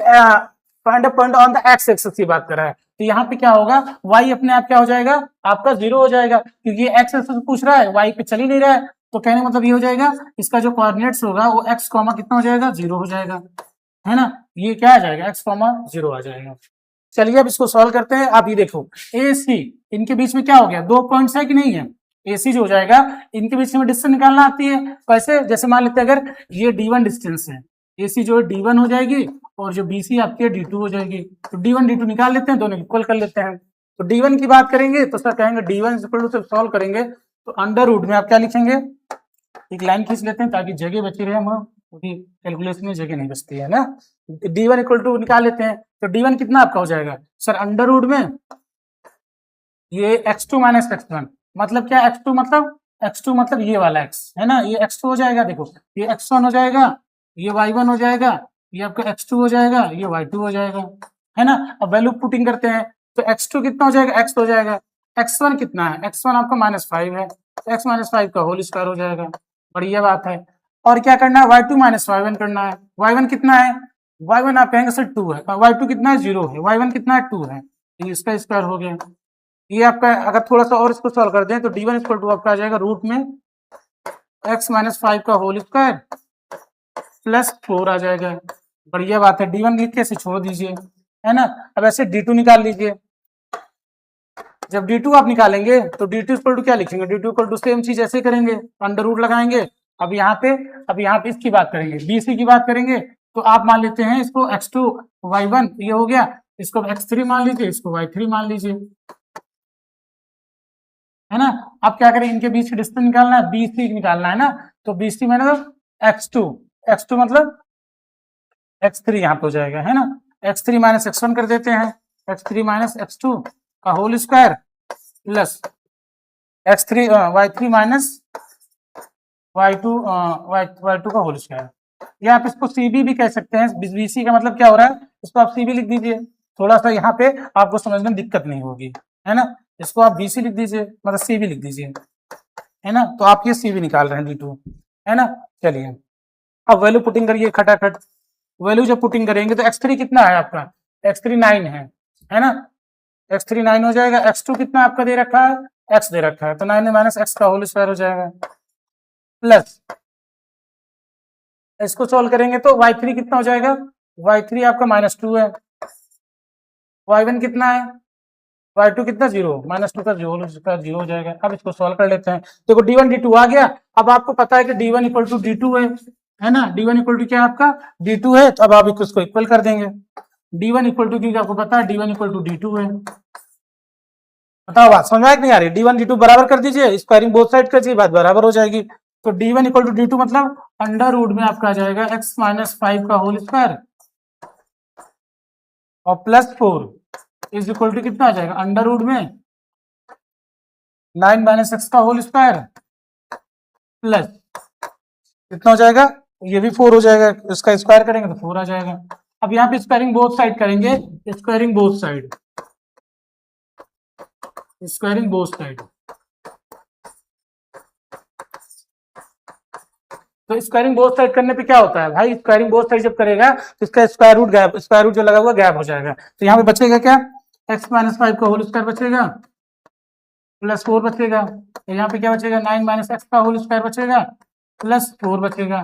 find a point on the x axis की बात कर रहा है, तो यहाँ पे क्या होगा, y अपने आप क्या हो जाएगा, आपका 0 हो जाएगा, क्योंकि ये एक्स एक्सिस पूछ रहा है, y पे चल ही नहीं रहा है, तो कहने का मतलब ये हो जाएगा इसका जो कोऑर्डिनेट्स होगा वो x, कितना हो जाएगा, 0 हो जाएगा, है ना, ये क्या आ जाएगा, x, 0 आ जाएगा। चलिए अब इसको सॉल्व करते हैं। आप ये देखो AC इनके बीच में क्या हो गया, दो पॉइंट्स है कि नहीं है, AC जो हो जाएगा इनके बीच में डिस्टेंस निकालना आती है, कैसे, जैसे मान लेते हैं अगर ये D1 डिस्टेंस है, AC जो है D1 हो जाएगी और जो BC आपकी D2 हो जाएगी, तो D1 D2 निकाल लेते हैं, दोनों इक्वल कर लेते हैं। तो D1 की बात करेंगे तो सर कहेंगे D1 से सॉल्व करेंगे तो अंडर रूट में आप क्या लिखेंगे, एक लाइन खींच लेते हैं ताकि जगह बची रहे, हम क्योंकि कैलकुलेशन में जगह नहीं बचती है ना। D1 = निकाल लेते हैं, तो D1 कितना आपका हो जाएगा सर, अंडर रूट में ये x2 - x1, मतलब क्या x2 मतलब ये वाला x, है ना, ये x2 हो जाएगा, देखो ये x1 हो जाएगा, ये y1 हो जाएगा, ये आपका x2 हो जाएगा, ये y2 हो जाएगा, है ना। अब वैल्यू पुटिंग करते हैं तो x2 कितना हो जाएगा, x हो जाएगा, x1 कितना है, x1 आपका -5 है, तो x - 5 का होल स्क्वायर हो जाएगा, बढ़िया बात है। और क्या करना है, y2 माइनस y1 करना है। y1 कितना है, y1 आप कहेंगे सर 2 है, y2 कितना है 0 है, y1 कितना है 2 है, तो इसका स्क्वायर हो गया। ये आपका अगर थोड़ा सा और इसको सॉल्व कर दें तो d1 इक्वल टू आपका आ जाएगा रूट में x माइनस 5 का होल स्क्वायर प्लस 4 आ जाएगा। बढ़िया बात है, d1 लिख के इसे छोड़ दीजिए, है ना। अब ऐसे d2 निकाल लीजिए। जब d2 आप निकालेंगे तो d2 इक्वल टू क्या लिखेंगे, d2 इक्वल टू सेम चीज ऐसे करेंगे, अंडर रूट लगाएंगे। अब यहाँ पे इसकी बात करेंगे, bc की बात करेंगे, तो आप मान लेते हैं इसको x2 y1 ये हो गया, इसको x3 मान लीजिए, इसको y3 मान लीजिए, है ना। अब क्या करें, इनके बीच डिस्टेंस निकालना है, bc निकालना है ना, तो bc मतलब x2 मतलब x3 यहाँ पे हो जाएगा, है ना। x3 माइनस x1 कर देते हैं, x3 माइनस x2 का whole square plus x3 y3 minus y2 का होल स्क्वायर, या आप इसको cb भी कह सकते हैं। bc का मतलब क्या हो रहा है, इसको आप cb लिख दीजिए, थोड़ा सा यहाँ पे आपको समझने में दिक्कत नहीं होगी, है ना। इसको आप bc लिख दीजिए, मतलब cb लिख दीजिए, है ना। तो आप ये cb निकाल रहे हैं d2, है ना। चलिए अब वैल्यू पुटिंग करिए खटाखट। वैल्यू जब पुटिंग करेंगे तो x3 कितना है आपका, x3 9 है ना, x3 9 हो जाएगा। x2 कितना आपका दे रखा है, x दे रखा है, तो 9 माइनस x का होल स्क्वायर हो जाएगा प्लस इसको सॉल्व करेंगे तो y3 कितना हो जाएगा, y3 आपका -2 है, y1 कितना है, y2 कितना 0, -2 का होल स्क्वायर 0 हो जाएगा। अब इसको सॉल्व कर लेते हैं, देखो d1 d2 आ गया। अब आपको पता है कि d1 इक्वल टू d2 है ना, d1 इक्वल टू क्या आपका d2 है, तो अब आप इसको इक्वल कर देंगे। d1 इक्वल टू, क्योंकि आपको पता है d1 इक्वल टू d2 है। बताओ बात समझ में आ नहीं आ रही, d1 d2 बराबर कर दीजिए, स्क्वायरिंग बोथ साइड कर दीजिए, बात बराबर हो जाएगी। तो d1 इक्वल टू d2 मतलब अंडर रूट में आपका आ जाएगा x माइनस 5 का होल स्क्वायर और प्लस 4 इज इक्वल टू कितना आ जाएगा, अंडर रूट में 9 माइनस x का होल स्क्वायर प्लस कितना हो जाएगा, ये भी 4 हो जाएगा, इसका स्क्वायर करेंगे तो 4 आ जाएगा। अब यहाँ पे स्क्वायरिंग बोथ साइड करेंगे, squaring both side, squaring both side, तो स्क्वायरिंग बोथ साइड करने पे क्या होता है भाई, स्क्वायरिंग बोथ साइड जब करेगा तो इसका square root gap, square root जो लगा हुआ गैप हो जाएगा। तो यहाँ पे बचेगा क्या, x माइनस 5 का होल स्क्वायर बचेगा प्लस 4 बचेगा, तो यहाँ पे क्या बचेगा 9 माइनस x का होल स्क्वायर बचेगा प्लस 4 बचेगा,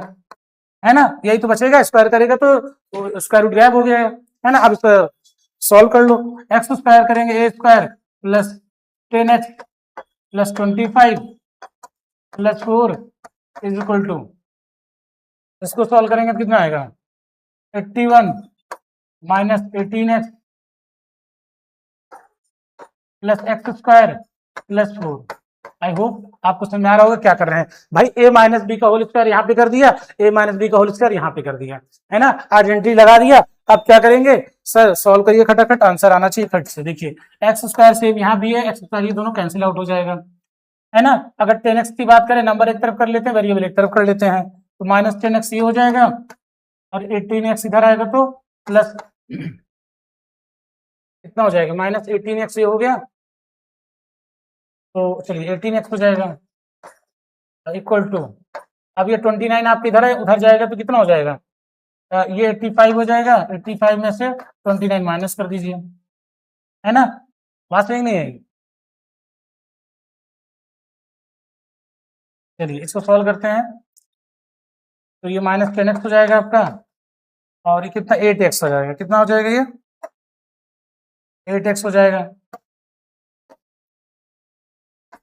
है ना। यही तो बचेगा, स्क्वायर करेगा तो स्क्वायर रूट गैप हो गया है ना। अब इसको सॉल्व कर लो, x स्क्वायर करेंगे a square plus 10x plus 25 plus 4 is equal to, इसको सॉल्व करेंगे तो कितना आएगा 81 minus 18x plus x square plus 4। I hope आपको समझ में आ रहा होगा क्या कर रहे हैं भाई, a माइनस बी का होल स्क्वायर यहाँ पे कर दिया, a माइनस बी का होल स्क्वायर यहाँ पे कर दिया, है ना, आइडेंटिटी लगा दिया। अब क्या करेंगे सर, सॉल्व करिए खटाखट, आंसर आना चाहिए खट से। देखिए एक्स स्क्वायर सेम यहाँ भी है, एक्स स्क्वायर ये दोनों कैंसिल आउट हो जाएगा, है ना। अगर 10x की बात करें, नंबर एक तरफ कर लेते हैं, वेरिएबल एक तरफ कर लेते हैं, तो माइनस 10x ये हो जाएगा और 18x इधर आएगा तो प्लस कितना हो जाएगा, माइनस 18x ये हो गया, तो चलिए 18x हो जाएगा इक्वल टू, अब ये 29 आपके इधर है, उधर जाएगा तो कितना हो जाएगा, ये 85 हो जाएगा, 85 में से 29 माइनस कर दीजिए, है ना। बात सही नहीं है, चलिए इसको सॉल्व करते हैं। तो ये माइनस 10x हो जाएगा आपका, और ये कितना 8x हो जाएगा, कितना हो जाएगा ये 8x हो जाएगा,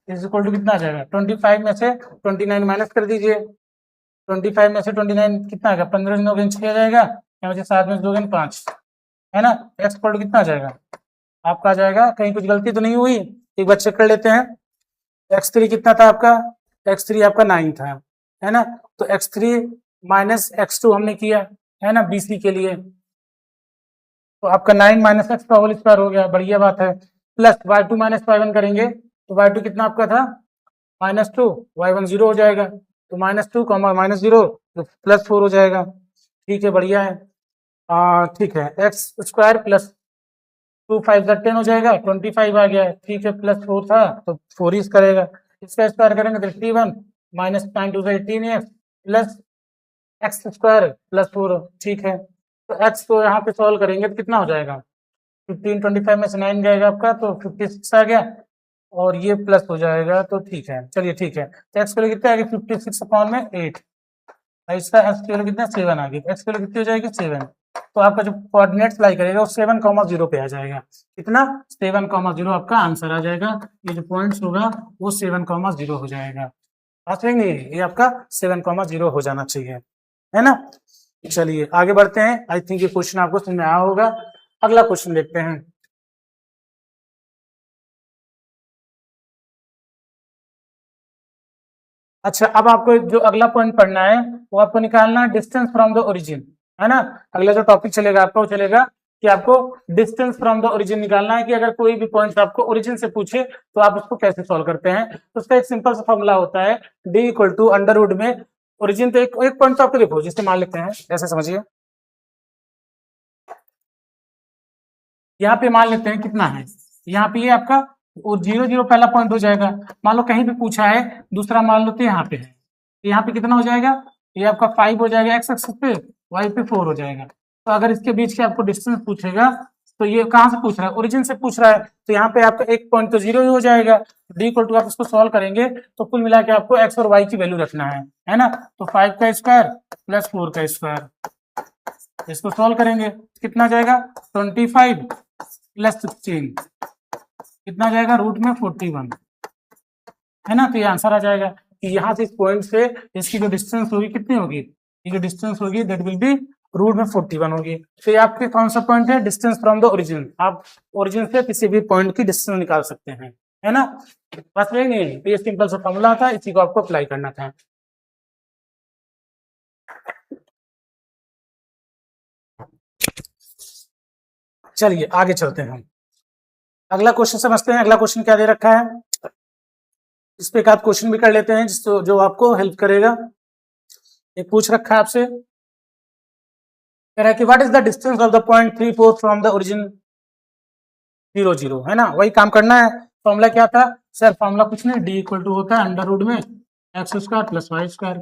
इज इक्वल टू कितना आ जाएगा 25 में से 29 माइनस कर दीजिए, 25 में से 29 कितना आएगा, 15 9 6 आ जाएगा, यहाँ से 7 में 2 5, है ना। x इक्वल टू कितना आ जाएगा आपका, आ जाएगा, कहीं कुछ गलती तो नहीं हुई, एक बार चेक कर लेते हैं। x3 कितना था आपका, x3 आपका 9 था, है ना। तो x3 माइनस x2 हमने किया, है ना, bc के लिए, तो आपका 9 माइनस x का होल स्क्वायर हो गया, बढ़िया बात है, प्लस y2 माइनस y1 करेंगे तो y2 कितना आपका था -2, y1 0 हो जाएगा, तो -2 -0 तो +4 हो जाएगा, ठीक है, बढ़िया है। ठीक है, x स्क्वायर प्लस 2 5 10 हो जाएगा, 25 आ गया, ठीक है, प्लस 4 था तो 4 ही करेगा, इसका स्क्वायर करेंगे तो 81 minus 9 2 18x plus x square plus 4, ठीक है। तो एक्स को यहाँ पे सॉल्व करेंगे तो कितना हो जाएगा, 15 25 में से 9 जाएगा आपका तो 56 आ गया, और ये प्लस हो जाएगा तो ठीक है, चलिए ठीक है। तो एक्स की वैल्यू कितना आ गया 56 अपॉन में 8, और इसका एक्स की वैल्यू कितना 7 आ गई, एक्स की वैल्यू कितनी हो जाएगी 7। तो आपका जो कोऑर्डिनेट अप्लाई करेगा वो 7,0 पे आ जाएगा, कितना 7,0 आपका आंसर आ जाएगा। ये जो पॉइंट्स होगा वो 7,0 हो जाएगा, बात है नहीं, ये आपका 7,0 हो जाना चाहिए, है ना। चलिए आगे बढ़ते हैं, आई थिंक ये क्वेश्चन आपको समझ में आया होगा। अगला क्वेश्चन देखते हैं। अच्छा, अब आपको जो अगला पॉइंट पढ़ना है वो आपको निकालना है डिस्टेंस फ्रॉम द ओरिजिन, है ना। अगला जो टॉपिक चलेगा आपका वो चलेगा कि आपको डिस्टेंस फ्रॉम द ओरिजिन निकालना है, कि अगर कोई भी पॉइंट आपको ओरिजिन से पूछे तो आप उसको कैसे सॉल्व करते हैं। तो उसका एक सिंपल सा फॉर्मूला होता है, D equal to under root में ओरिजिन, तो एक पॉइंट तो आपको देखो जिससे मान लेते हैं, ऐसे समझिए, यहाँ पे मान लेते हैं कितना है, यहाँ पे ये आपका 0 0 पहला पॉइंट हो जाएगा। मान लो कहीं भी पूछा है, दूसरा मान लो तो यहाँ पे है, तो यहाँ पे कितना हो जाएगा, ये आपका 5 हो जाएगा एक्स एक्सिस पे, वाई पे 4 हो जाएगा। तो अगर इसके बीच के आपको डिस्टेंस पूछेगा तो ये कहाँ से पूछ रहा है, ओरिजिन से पूछ रहा है, तो यहाँ पे आपका एक पॉइंट तो 0 ही हो जाएगा। डी इक्वल टू आप इसको सॉल्व करेंगे तो कुल मिला के आपको एक्स और वाई की वैल्यू रखना है ना। तो 5 का स्क्वायर प्लस 4 का स्क्वायर, इसको सॉल्व करेंगे कितना जाएगा 25 प्लस 16, कितना जाएगा रूट में 41, है ना। तो ये आंसर आ जाएगा कि यहाँ से इस पॉइंट से इसकी जो डिस्टेंस होगी कितनी होगी, ये जो डिस्टेंस होगी दैट विल बी रूट में 41 होगी। तो ये आपके कौन सा पॉइंट है, डिस्टेंस फ्रॉम द ओरिजिन, आप ओरिजिन से किसी भी पॉइंट की डिस्टेंस निकाल सकते हैं, है ना। बस यही नहीं, तो ये सिंपल सा फॉर्मूला था, इसी को आपको अप्लाई करना था। चलिए आगे चलते हैं, अगला क्वेश्चन समझते हैं। अगला क्वेश्चन क्या दे रखा है, इस पे एक आध क्वेश्चन भी कर लेते हैं जिसको जो आपको हेल्प करेगा। एक पूछ रखा है आपसे, कह रहा है कि what is the distance of the point 3 4 from the origin 0 0, है ना, वही काम करना है। फॉर्मूला क्या था सर, फॉर्मूला कुछ नहीं, डी इक्वल टू होता है अंडर रूट में x square plus y square,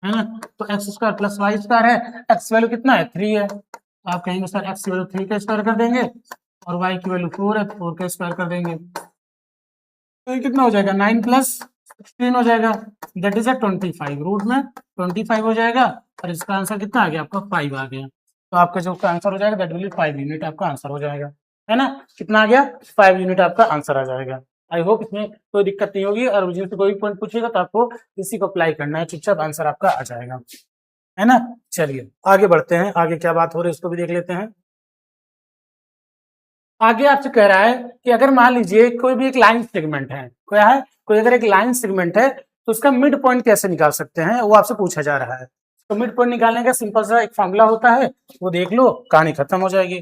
है ना। तो x square plus y square है, एक्स वैल्यू कितना है 3 है, तो आप कहेंगे सर एक्स की वैल्यू 3 का स्क्वायर कर देंगे, और वाई की वैल्यू 4 है, 4 का स्क्वायर कर देंगे, तो ये कितना हो जाएगा 9 प्लस 16 हो जाएगा, दैट इज 25, रूट में 25 हो जाएगा, और इसका आंसर कितना आ गया आपका 5 आ गया। तो आपका जो आंसर हो जाएगा दैट विल बी 5 यूनिट आपका आंसर हो जाएगा, है ना। कितना आ गया 5 यूनिट आपका आंसर आ जाएगा। आई होप इसमें कोई दिक्कत नहीं होगी, और मुझे से कोई पॉइंट पूछेगा तो आपको इसी को अप्लाई करना है, चुपचाप आंसर आपका आ जाएगा, है ना। चलिए आगे बढ़ते हैं, आगे क्या बात हो रही है इसको भी देख लेते हैं। आगे आपसे कह रहा है कि अगर मान लीजिए कोई भी एक लाइन सेगमेंट है, क्या है, कोई अगर एक लाइन सेगमेंट है तो उसका मिड पॉइंट कैसे निकाल सकते हैं, वो आपसे पूछा जा रहा है। तो मिड पॉइंट निकालने का सिंपल सा एक फॉर्मूला होता है, वो देख लो कहानी खत्म हो जाएगी।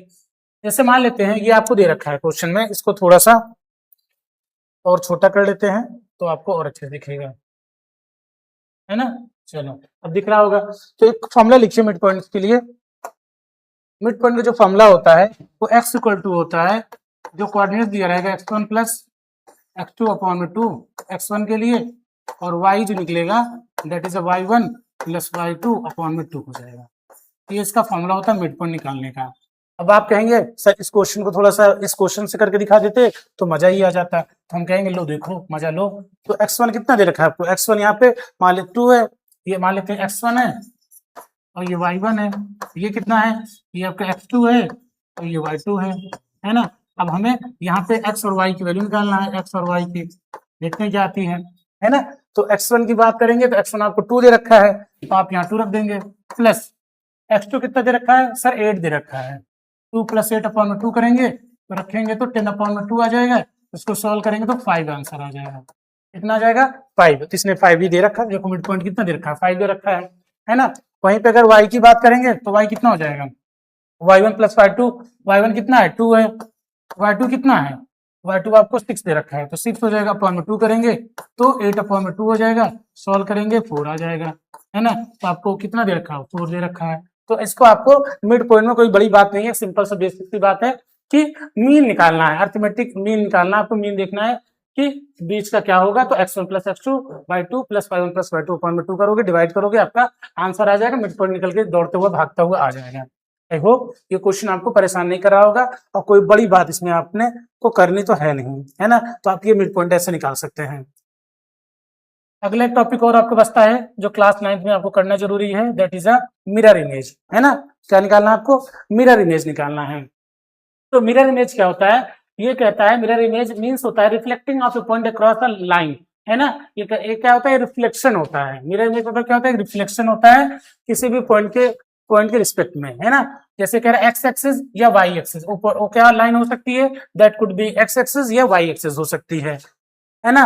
जैसे मान लेते हैं ये आपको दे रखा है क्वेश्चन में, इसको थोड़ा सा और छोटा कर लेते हैं तो आपको और अच्छे दिखेगा, है ना। चलो अब दिख रहा होगा, तो एक फॉर्मूला लिखिए मिड पॉइंट के लिए। मिड पॉइंट का जो फॉर्मूला होता है वो x इक्वल टू होता है, जो कोऑर्डिनेट दिया रहेगा x1 प्लस x2 अपॉन में 2 x1 के लिए, और y जो निकलेगा that is y1 plus y2 upon में 2 हो जाएगा। ये इसका फॉर्मूला होता है मिड पॉइंट निकालने का। अब आप कहेंगे सर इस क्वेश्चन को थोड़ा सा इस क्वेश्चन से करके दिखा देते तो मजा ही आ जाता, तो हम कहेंगे लो देखो मजा लो। तो x1 कितना दे रखा है आपको, x1 यहाँ पे मान लेते 2 है, ये मान लेते हैं x1 है, और ये y1 है, ये कितना है, ये आपका x2 है, और ये y2 है ना। अब हमें यहाँ पे x और y की वैल्यू निकालना है, x और y की देखने क्या आती है ना। तो x1 की बात करेंगे तो x1 आपको 2 दे रखा है, तो आप यहाँ 2 रख देंगे, प्लस x2 कितना दे रखा है सर 8 दे रखा है, 2 प्लस 8 अपॉन में 2 करेंगे तो रखेंगे तो 10 अपॉन में 2 आ जाएगा, इसको सॉल्व करेंगे तो 5 आंसर आ जाएगा। कितना आ जाएगा 5, तो इसने 5 ही दे रखा है, देखो मिड पॉइंट कितना दे रखा है 5 दे रखा है ना। वहीं पे अगर y की बात करेंगे तो y कितना हो जाएगा, y1 प्लस y2, y1 कितना है 2 है, y2 कितना है, y2 आपको 6 दे रखा है, तो 6 हो जाएगा, अपॉन में 2 करेंगे तो 8 अपॉन में 2 हो जाएगा, सॉल्व करेंगे 4 आ जाएगा, है ना। तो आपको कितना दे रखा है 4 दे रखा है। तो इसको आपको मिड पॉइंट में कोई बड़ी बात नहीं है, सिंपल सा बेसिक सी बात है कि मीन निकालना है, अर्थमेटिक मीन निकालना है, आपको मीन देखना है कि बीच का क्या होगा, तो x1 plus x2 by 2 plus y1 plus y2 upon में 2 करोगे, डिवाइड करोगे, आपका आंसर आ जाएगा, मिड पॉइंट निकल के दौड़ते हुए भागता हुआ आ जाएगा। आई होप ये क्वेश्चन आपको परेशान नहीं कर रहा होगा और कोई बड़ी बात इसमें आपने को करनी तो है नहीं, है ना। तो आप ये मिड पॉइंट ऐसे निकाल सकते हैं। अगला एक टॉपिक और आपको बचता है जो क्लास 9th में आपको करना जरूरी है, that is a mirror image, है ना। क्या निकालना है आपको, मिरर इमेज निकालना है। तो मिरर इमेज क्या होता है, ये कहता है मिरर इमेज मींस होता है reflecting of A point across the line, है ना। ये क्या होता है, रिफ्लेक्शन होता है। मिरर इमेज मतलब क्या होता है, रिफ्लेक्शन होता है किसी भी पॉइंट के रिस्पेक्ट में, है ना। जैसे कह रहा है एक्स एक्सिस या वाई एक्सिस, ऊपर वो क्या लाइन हो सकती है, that could be x axis या वाई एक्सिस हो सकती है ना।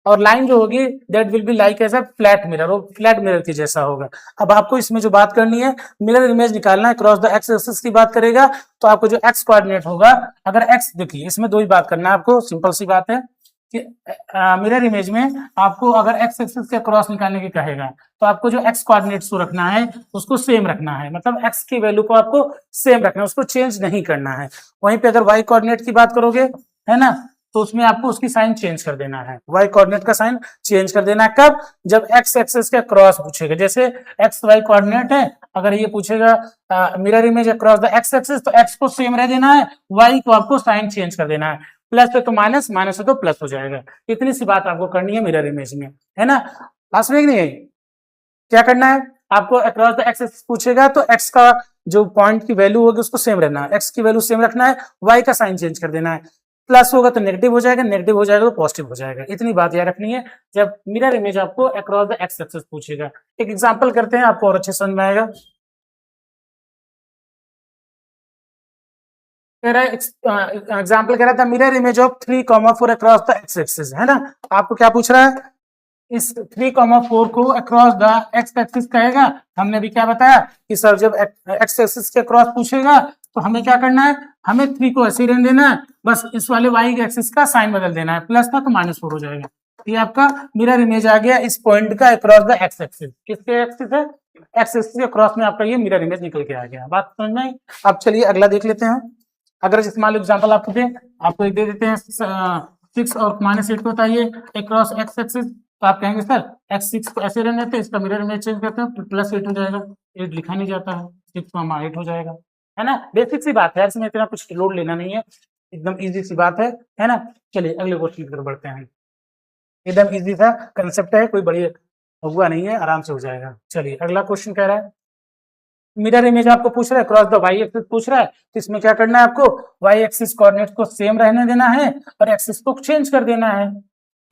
और लाइन जो होगी that will be like as a flat mirror, वो फ्लैट मिरर के जैसा होगा। अब आपको इसमें जो बात करनी है, मिरर इमेज निकालना है, क्रॉस द एक्स एक्सिस की बात करेगा तो आपको जो एक्स कोऑर्डिनेट होगा, अगर एक्स, देखिए इसमें दो ही बात करना है आपको, सिंपल सी बात है कि मिरर इमेज में आपको अगर एक्स एक्सिस के क्रॉस निकालने की कहेगा तो आपको जो एक्स कोऑर्डिनेट्स को रखना है उसको सेम रखना है, मतलब एक्स की वैल्यू को आपको सेम रखना है, उसको चेंज नहीं करना है। वहीं पे अगर वाई कोऑर्डिनेट की बात करोगे, है ना, तो उसमें आपको उसकी साइन चेंज कर देना है, वाई कोऑर्डिनेट का साइन चेंज कर देना है। कब, जब एक्स एक्सिस के क्रॉस पूछेगा, जैसे एक्स वाई कोऑर्डिनेट है, अगर ये पूछेगा mirror image across the x axis, तो एक्स को सेम रह देना है, वाई को आपको साइन चेंज कर देना है, प्लस है तो माइनस, माइनस है तो प्लस हो जाएगा। इतनी सी बात आपको करनी है मिरर इमेज में, है ना। लास्ट में नहीं है, क्या करना है आपको, अक्रॉस द एक्स एक्सिस पूछेगा तो एक्स का जो पॉइंट की वैल्यू होगी उसको सेम रहना है, एक्स की वैल्यू सेम रखना है, वाई का साइन चेंज कर देना है, प्लस होगा तो नेगेटिव हो जाएगा, नेगेटिव हो जाएगा तो पॉजिटिव हो जाएगा। इतनी बात याद रखनी है जब मिरर इमेज आपको अक्रॉस द एक्स एक्सिस पूछेगा। एक एग्जांपल करते हैं, आपको और अच्छे समझ में आएगा। एग्जांपल कह रहा था mirror image of 3,4 across the x axis, है ना। आपको क्या पूछ रहा है, इस 3,4 को अक्रॉस द एक्स एक्सिस कहेगा। हमने भी क्या बताया कि सर जब एक्स एक्सिस के क्रॉस पूछेगा तो हमें क्या करना है, हमें 3 को ऐसे ही रहने देना है, बस इस वाले वाई एक्सिस का साइन बदल देना है, प्लस था तो -4 हो जाएगा। ये आपका मिरर इमेज आ गया इस पॉइंट का अक्रॉस द एक्स एक्सिस। किसके एक्सिस है, एक्स एक्सिस के क्रॉस में आपका ये मिरर इमेज निकल के आ गया। बात समझ में आई। अब चलिए अगला देख लेते हैं। अगर जैसे मान लो एग्जाम्पल आपको दे, आपको एक दे देते हैं 6 और -8 को बताइए अक्रॉस एक्स एक्सिस, तो आप कहेंगे सर x6 को ऐसे रहने देते, इसका मिरर इमेज चेंज करते हैं, +8 हो जाएगा, 8 लिखा नहीं जाता है, 6 को 8 हो जाएगा, है ना। बेसिक सी बात है, इसमें इतना कुछ लोड लेना नहीं है, एकदम इजी सी बात है ना। चलिए अगले क्वेश्चन की तरफ बढ़ते हैं। एकदम इजी सा कंसेप्ट है, कोई बड़ी हुआ नहीं है, आराम से हो जाएगा। चलिए अगला क्वेश्चन कह रहा है मिरर इमेज आपको पूछ रहा है, क्रॉस द वाई एक्सिस पूछ रहा है, तो इसमें क्या करना है आपको, वाई एक्सिस कोऑर्डिनेट को सेम रहने देना है और एक्सिस को चेंज कर देना है,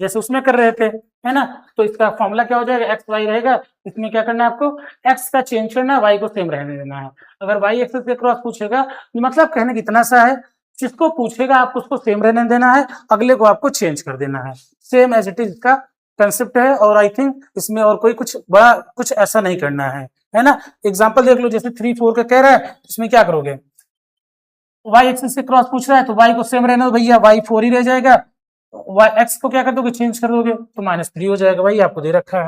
जैसे उसमें कर रहे थे, है ना। तो इसका फॉर्मूला क्या हो जाएगा, एक्स वाई रहेगा, इसमें क्या करना है आपको, एक्स का चेंज करना है, वाई को सेम रहने देना है। अगर वाई एक्सिस के क्रॉस पूछेगा, मतलब कहने कितना सा है, जिसको पूछेगा आपको उसको सेम रहने देना है, अगले को आपको चेंज कर देना है, सेम एज इट इज का कंसेप्ट है। और आई थिंक इसमें और कोई कुछ बड़ा कुछ ऐसा नहीं करना है ना। एग्जाम्पल देख लो, जैसे 3, 4 का कह रहा है, इसमें क्या करोगे, वाई एक्सिस से क्रॉस पूछ रहा है तो वाई को सेम रहने दो भैया, वाई 4 ही रह जाएगा, एक्स को क्या कर दोगे, चेंज कर दोगे तो -3 हो जाएगा, भाई आपको दे रखा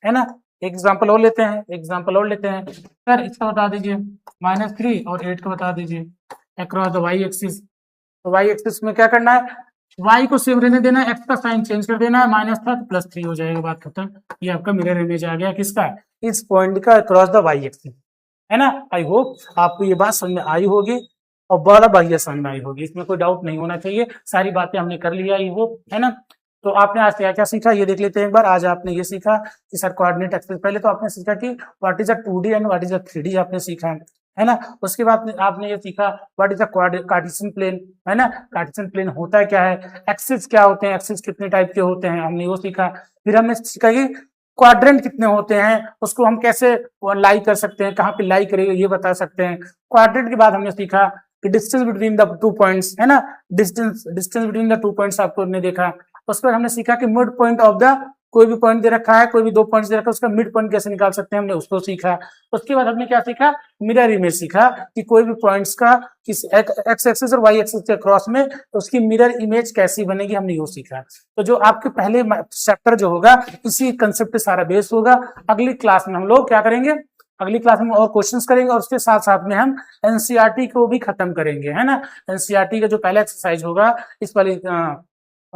है ना। एग्जाम्पल और लेते हैं, सर इसका बता दीजिए, -3 और 8 का बता दीजिए अक्रॉस द वाई एक्सिस। तो वाई एक्सिस में क्या करना है, वाई को सेम रहने देना है, एक्स का साइन चेंज कर देना है, माइनस था तो +3 हो जाएगा, बात खत्म। ये आपका मिरर इमेज आ गया किसका, इस पॉइंट का अक्रॉस द वाई एक्सिस, है ना। आई होप आपको ये बात समझ में आई होगी और बड़ा बढ़िया समझ में आई होगी, इसमें कोई डाउट नहीं होना चाहिए, सारी बातें हमने कर लिया, आई होप, है ना। तो आपने आज क्या क्या सीखा ये देख लेते हैं एक बार। आज आपने ये सीखा कि सर कोऑर्डिनेट एक्सिस, पहले तो आपने सीखा कि what is a 2D and what is a 3D आपने सीखा, है ना। उसके बाद आपने ये सीखा what is a Cartesian plane, है ना। कार्टेशियन प्लेन होता है क्या है, एक्सिस क्या होते हैं, एक्सिस कितने टाइप के होते हैं, हमने वो सीखा। फिर हमने सीखा कि क्वाड्रेंट कितने होते हैं, उसको हम कैसे लाई कर सकते हैं, कहाँ पे लाई करेंगे ये बता सकते हैं। क्वाड्रेंट के बाद हमने सीखा कि डिस्टेंस बिटवीन द 2 पॉइंट्स, है ना, डिस्टेंस बिटवीन द 2 पॉइंट्स आपको हमने देखा। उसके बाद हमने सीखा कि मिड पॉइंट ऑफ द, कोई भी पॉइंट दे रखा है, कोई भी 2 पॉइंट्स दे रखा है, उसका मिड पॉइंट कैसे निकाल सकते हैं, हमने उसको सीखा। उसके बाद हमने क्या सीखा, मिरर इमेज सीखा कि कोई भी पॉइंट्स का किस एक्स एक्सिस और वाई एक्सिस के क्रॉस में उसकी मिरर इमेज कैसी बनेगी, हमने वो सीखा। तो जो आपके पहले चैप्टर जो होगा इसी कंसेप्ट पे सारा बेस होगा। अगली क्लास में हम लोग क्या करेंगे, अगली क्लास में और क्वेश्चंस करेंगे और उसके साथ साथ में हम एनसीईआरटी को भी खत्म करेंगे, है ना। एनसीईआरटी का जो पहला एक्सरसाइज होगा इस वाली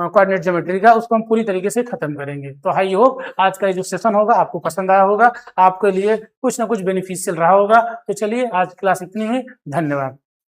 कोऑर्डिनेट ज्योमेट्री का, उसको हम पूरी तरीके से खत्म करेंगे। तो आई होप आज का ये जो सेशन होगा आपको पसंद आया होगा, आपके लिए कुछ ना कुछ बेनिफिशियल रहा होगा। तो चलिए आज क्लास इतनी ही, धन्यवाद।